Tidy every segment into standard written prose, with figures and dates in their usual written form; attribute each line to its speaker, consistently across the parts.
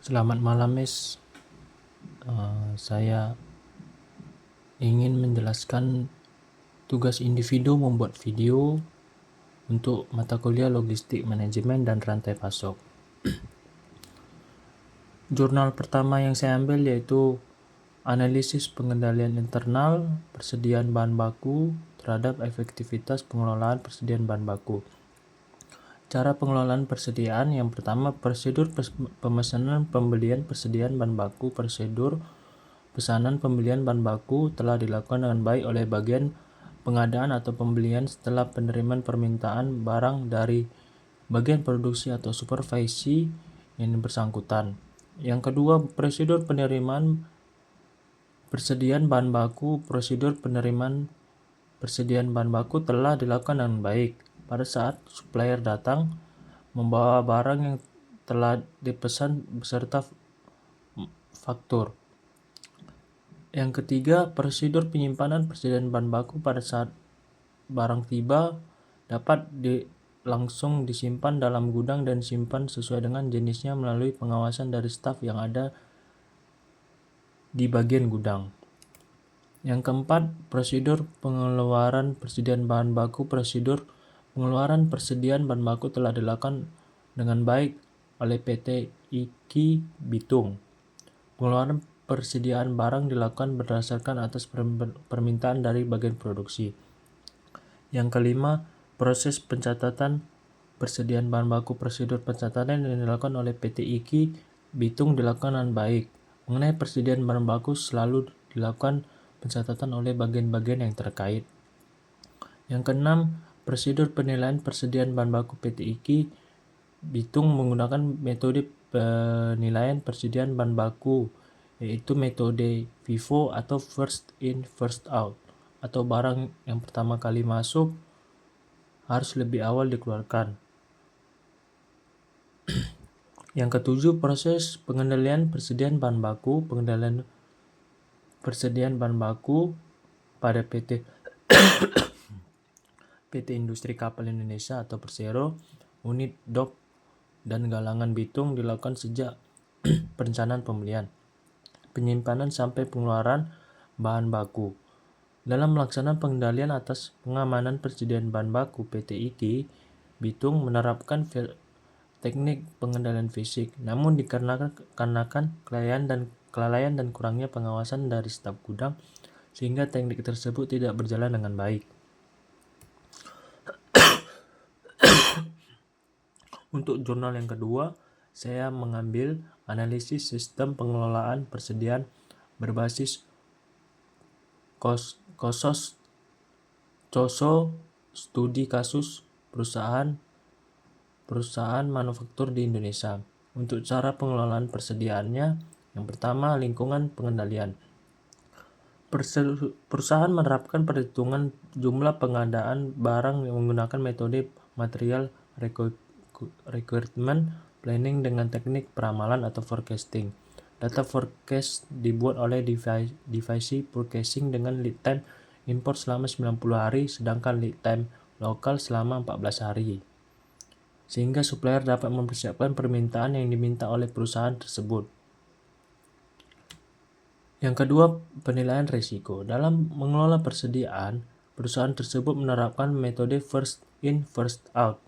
Speaker 1: Selamat malam, Miss. Saya ingin menjelaskan tugas individu membuat video untuk mata kuliah logistik manajemen dan rantai pasok. Jurnal pertama yang saya ambil yaitu analisis pengendalian internal persediaan bahan baku terhadap efektivitas pengelolaan persediaan bahan baku. Cara pengelolaan persediaan yang pertama, prosedur pemesanan pembelian persediaan bahan baku. Prosedur pesanan pembelian bahan baku telah dilakukan dengan baik oleh bagian pengadaan atau pembelian setelah penerimaan permintaan barang dari bagian produksi atau supervisi yang bersangkutan. Yang kedua, prosedur penerimaan persediaan bahan baku. Prosedur penerimaan persediaan bahan baku telah dilakukan dengan baik pada saat supplier datang membawa barang yang telah dipesan beserta faktur. Yang ketiga, prosedur penyimpanan persediaan bahan baku pada saat barang tiba dapat langsung disimpan dalam gudang dan simpan sesuai dengan jenisnya melalui pengawasan dari staf yang ada di bagian gudang. Yang keempat, prosedur pengeluaran persediaan bahan baku. Prosedur pengeluaran persediaan bahan baku telah dilakukan dengan baik oleh PT IKI Bitung. Pengeluaran persediaan barang dilakukan berdasarkan atas permintaan dari bagian produksi. Yang kelima, proses pencatatan persediaan bahan baku. Prosedur pencatatan yang dilakukan oleh PT IKI Bitung dilakukan dengan baik. Mengenai persediaan bahan baku selalu dilakukan pencatatan oleh bagian-bagian yang terkait. Yang keenam, prosedur penilaian persediaan bahan baku. PT IKI Bitung menggunakan metode penilaian persediaan bahan baku, yaitu metode FIFO atau first in first out, atau barang yang pertama kali masuk harus lebih awal dikeluarkan. Yang ketujuh, proses pengendalian persediaan bahan baku. Pengendalian persediaan bahan baku pada PT Industri Kapal Indonesia atau Persero, unit dok dan galangan Bitung dilakukan sejak perencanaan pembelian, penyimpanan sampai pengeluaran bahan baku. Dalam melaksanakan pengendalian atas pengamanan persediaan bahan baku, PT IKI Bitung menerapkan teknik pengendalian fisik, namun dikarenakan kelalaian dan kurangnya pengawasan dari staf gudang, sehingga teknik tersebut tidak berjalan dengan baik. Untuk jurnal yang kedua, saya mengambil analisis sistem pengelolaan persediaan berbasis COSO, studi kasus perusahaan manufaktur di Indonesia. Untuk cara pengelolaan persediaannya, yang pertama, lingkungan pengendalian. Perusahaan menerapkan perhitungan jumlah pengadaan barang yang menggunakan metode material requirement planning dengan teknik peramalan atau forecasting. Data forecast dibuat oleh divisi purchasing dengan lead time import selama 90 hari, sedangkan lead time lokal selama 14 hari. Sehingga supplier dapat mempersiapkan permintaan yang diminta oleh perusahaan tersebut. Yang kedua, penilaian risiko. Dalam mengelola persediaan, perusahaan tersebut menerapkan metode first in first out,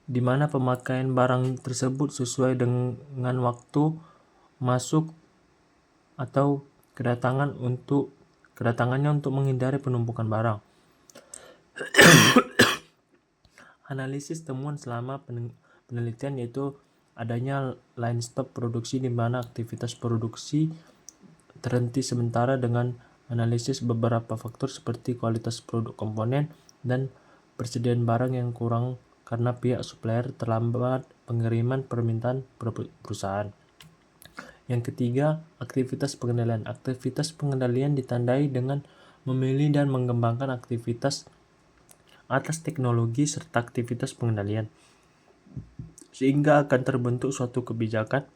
Speaker 1: di mana pemakaian barang tersebut sesuai dengan waktu masuk atau kedatangannya untuk menghindari penumpukan barang. Analisis temuan selama penelitian yaitu adanya line stop produksi, di mana aktivitas produksi terhenti sementara dengan analisis beberapa faktor seperti kualitas produk komponen dan persediaan barang yang kurang karena pihak supplier terlambat pengiriman permintaan perusahaan. Yang ketiga, aktivitas pengendalian. Aktivitas pengendalian ditandai dengan memilih dan mengembangkan aktivitas atas teknologi serta aktivitas pengendalian, sehingga akan terbentuk suatu kebijakan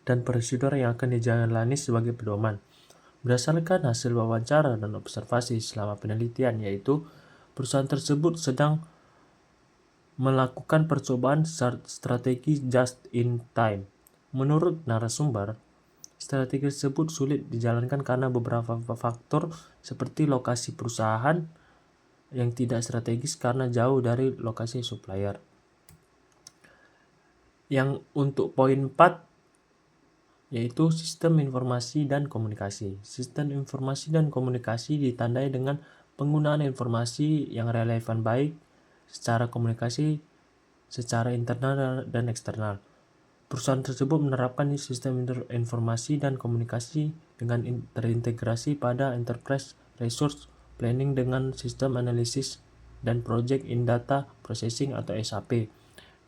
Speaker 1: dan prosedur yang akan dijalani sebagai pedoman. Berdasarkan hasil wawancara dan observasi selama penelitian, yaitu perusahaan tersebut sedang melakukan percobaan strategi just in time Menurut narasumber, strategi tersebut sulit dijalankan karena beberapa faktor seperti lokasi perusahaan yang tidak strategis karena jauh dari lokasi supplier. Yang untuk poin 4 yaitu sistem informasi dan komunikasi. Sistem informasi dan komunikasi ditandai dengan penggunaan informasi yang relevan baik secara komunikasi secara internal dan eksternal. Perusahaan tersebut menerapkan sistem informasi dan komunikasi dengan terintegrasi pada enterprise resource planning dengan sistem analisis dan project in data processing atau SAP.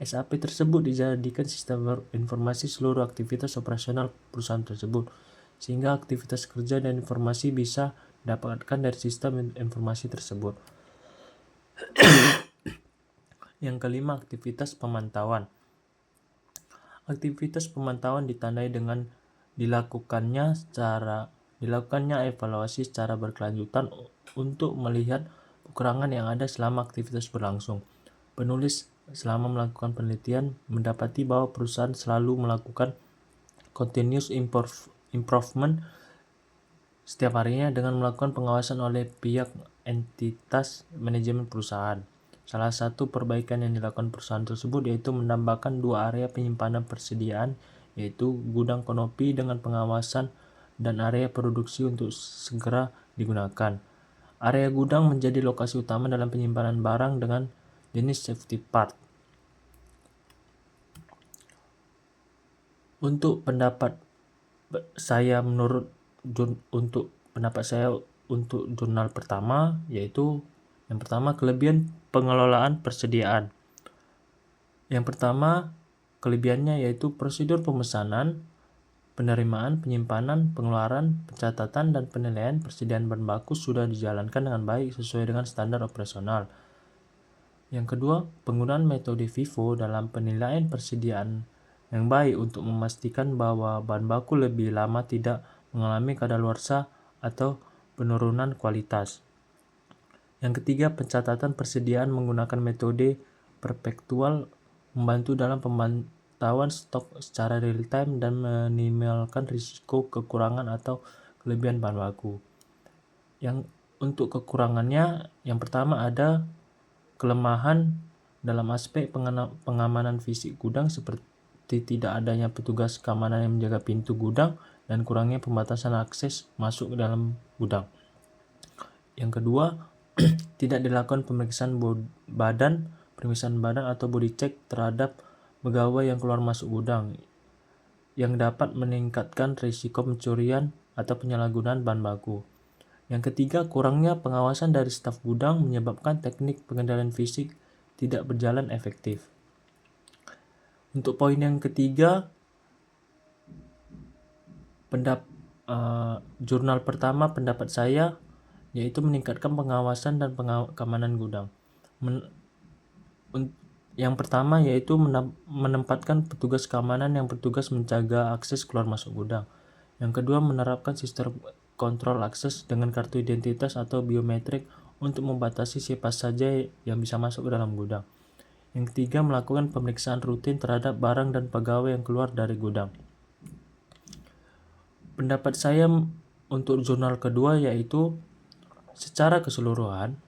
Speaker 1: SAP tersebut dijadikan sistem informasi seluruh aktivitas operasional perusahaan tersebut, sehingga aktivitas kerja dan informasi bisa didapatkan dari sistem informasi tersebut. Yang kelima, aktivitas pemantauan. Aktivitas pemantauan ditandai dengan dilakukannya evaluasi secara berkelanjutan untuk melihat kekurangan yang ada selama aktivitas berlangsung. Penulis selama melakukan penelitian mendapati bahwa perusahaan selalu melakukan continuous improvement setiap harinya dengan melakukan pengawasan oleh pihak entitas manajemen perusahaan. Salah satu perbaikan yang dilakukan perusahaan tersebut yaitu menambahkan 2 area penyimpanan persediaan, yaitu gudang konopi dengan pengawasan dan area produksi untuk segera digunakan. Area gudang menjadi lokasi utama dalam penyimpanan barang dengan jenis safety part. Untuk pendapat saya untuk jurnal pertama, yaitu yang pertama kelebihan pengelolaan persediaan. Yang pertama kelebihannya yaitu prosedur pemesanan, penerimaan, penyimpanan, pengeluaran, pencatatan, dan penilaian persediaan bahan baku sudah dijalankan dengan baik sesuai dengan standar operasional. Yang kedua, penggunaan metode FIFO dalam penilaian persediaan yang baik untuk memastikan bahwa bahan baku lebih lama tidak mengalami kadaluarsa atau penurunan kualitas. Yang ketiga, pencatatan persediaan menggunakan metode perpetual membantu dalam pemantauan stok secara real time dan meminimalkan risiko kekurangan atau kelebihan bahan baku. Yang untuk kekurangannya, yang pertama ada kelemahan dalam aspek pengamanan fisik gudang seperti tidak adanya petugas keamanan yang menjaga pintu gudang dan kurangnya pembatasan akses masuk ke dalam gudang. Yang kedua, tidak dilakukan pemeriksaan badan atau body check terhadap pegawai yang keluar masuk gudang yang dapat meningkatkan risiko pencurian atau penyalahgunaan bahan baku. Yang ketiga, kurangnya pengawasan dari staf gudang menyebabkan teknik pengendalian fisik tidak berjalan efektif. Untuk poin yang ketiga, jurnal pertama pendapat saya yaitu meningkatkan pengawasan dan keamanan gudang. Yang pertama yaitu menempatkan petugas keamanan yang bertugas menjaga akses keluar masuk gudang. Yang kedua, menerapkan sistem kontrol akses dengan kartu identitas atau biometrik untuk membatasi siapa saja yang bisa masuk ke dalam gudang. Yang ketiga, melakukan pemeriksaan rutin terhadap barang dan pegawai yang keluar dari gudang. Pendapat saya untuk jurnal kedua yaitu secara keseluruhan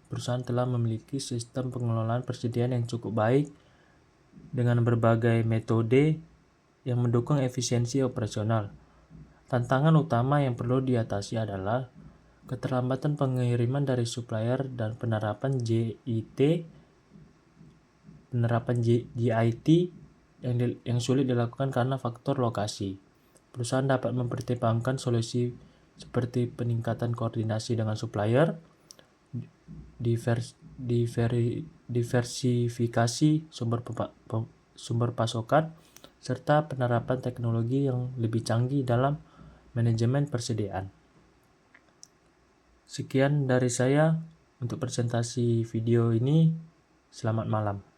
Speaker 1: perusahaan telah memiliki sistem pengelolaan persediaan yang cukup baik dengan berbagai metode yang mendukung efisiensi operasional. Tantangan utama yang perlu diatasi adalah keterlambatan pengiriman dari supplier dan penerapan GIT yang sulit dilakukan karena faktor lokasi. Perusahaan dapat mempertimbangkan solusi seperti peningkatan koordinasi dengan supplier, diversifikasi sumber pasokan, serta penerapan teknologi yang lebih canggih dalam manajemen persediaan. Sekian dari saya untuk presentasi video ini. Selamat malam.